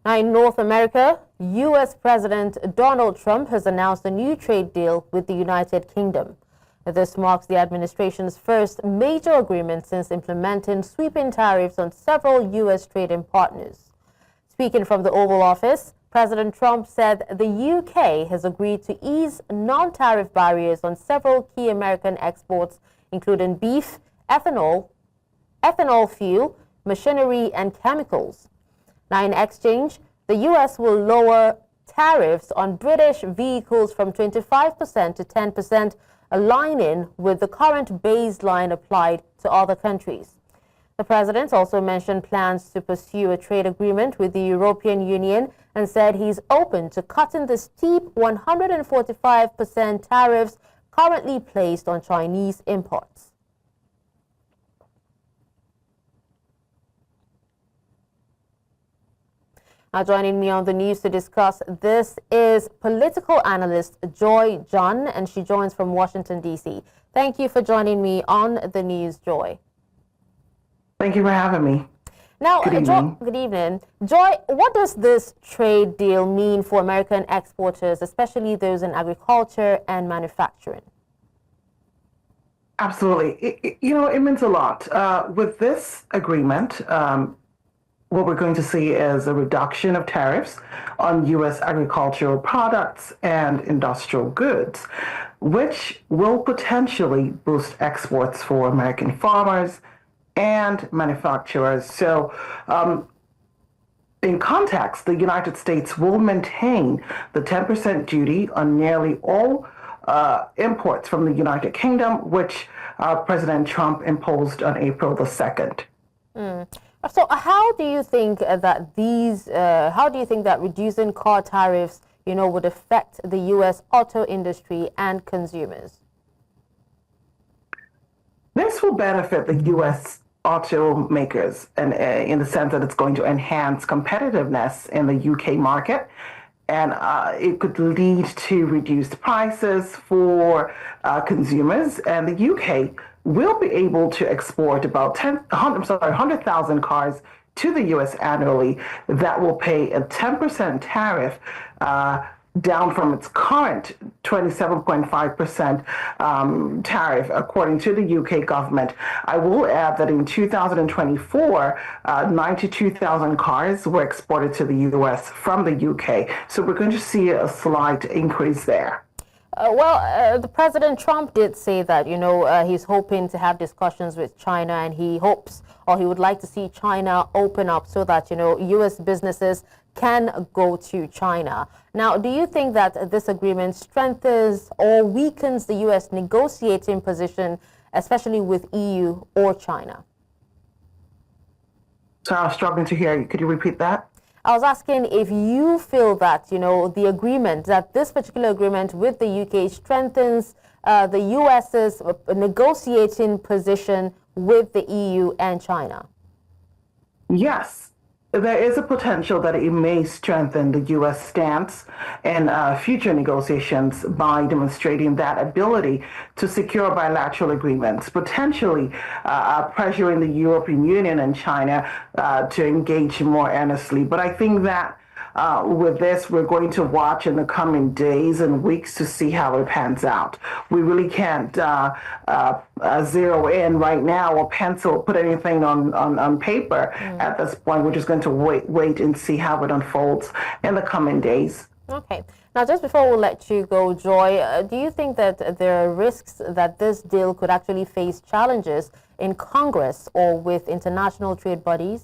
Now, in North America, U.S. President Donald Trump has announced a new trade deal with the United Kingdom. This marks the administration's first major agreement since implementing sweeping tariffs on several U.S. trading partners. Speaking from the Oval Office, President Trump said the UK has agreed to ease non-tariff barriers on several key American exports, including beef, ethanol fuel, machinery, and chemicals. Now, in exchange, the U.S. will lower tariffs on British vehicles from 25% to 10%, aligning with the current baseline applied to other countries. The president also mentioned plans to pursue a trade agreement with the European Union and said he's open to cutting the steep 145% tariffs currently placed on Chinese imports. Now, joining me on the news to discuss this is political analyst Joi John, and she joins from Washington, D.C. Thank you for joining me on the news, Joi. Thank you for having me. Now, good evening. Joi, what does this trade deal mean for American exporters, especially those in agriculture and manufacturing? Absolutely. It means a lot. With this agreement, what we're going to see is a reduction of tariffs on U.S. agricultural products and industrial goods, which will potentially boost exports for American farmers and manufacturers. So, in context, the United States will maintain the 10% duty on nearly all imports from the United Kingdom, which President Trump imposed on April the 2nd. So how do you think that reducing car tariffs, would affect the U.S. auto industry and consumers? This will benefit the U.S. automakers, and in the sense that it's going to enhance competitiveness in the UK market, and it could lead to reduced prices for consumers, and the UK will be able to export about 100,000 cars to the U.S. annually that will pay a 10% tariff, down from its current 27.5% tariff, according to the UK government. I will add that in 2024, 92,000 cars were exported to the U.S. from the UK. So we're going to see a slight increase there. The President Trump did say that, he's hoping to have discussions with China, and he hopes, or he would like to see China open up so that, U.S. businesses can go to China. Now, do you think that this agreement strengthens or weakens the U.S. negotiating position, especially with EU or China? So I was struggling to hear you. Could you repeat that? I was asking if you feel that, this particular agreement with the UK strengthens the U.S.'s negotiating position with the EU and China. Yes. There is a potential that it may strengthen the U.S. stance in future negotiations by demonstrating that ability to secure bilateral agreements, potentially pressuring the European Union and China to engage more earnestly. But I think that with this, we're going to watch in the coming days and weeks to see how it pans out. We really can't zero in right now or put anything on paper at this point. We're just going to wait and see how it unfolds in the coming days. Okay. Now, just before we let you go, Joi, do you think that there are risks that this deal could actually face challenges in Congress or with international trade bodies?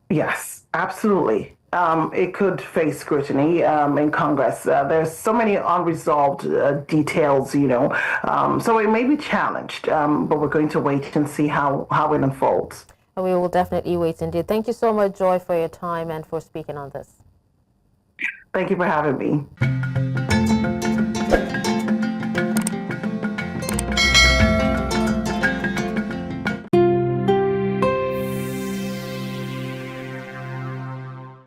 Yes, absolutely. It could face scrutiny in Congress. There's so many unresolved details, so it may be challenged, but we're going to wait and see how it unfolds. We will definitely wait indeed. Thank you so much, Joi, for your time and for speaking on this. Thank you for having me.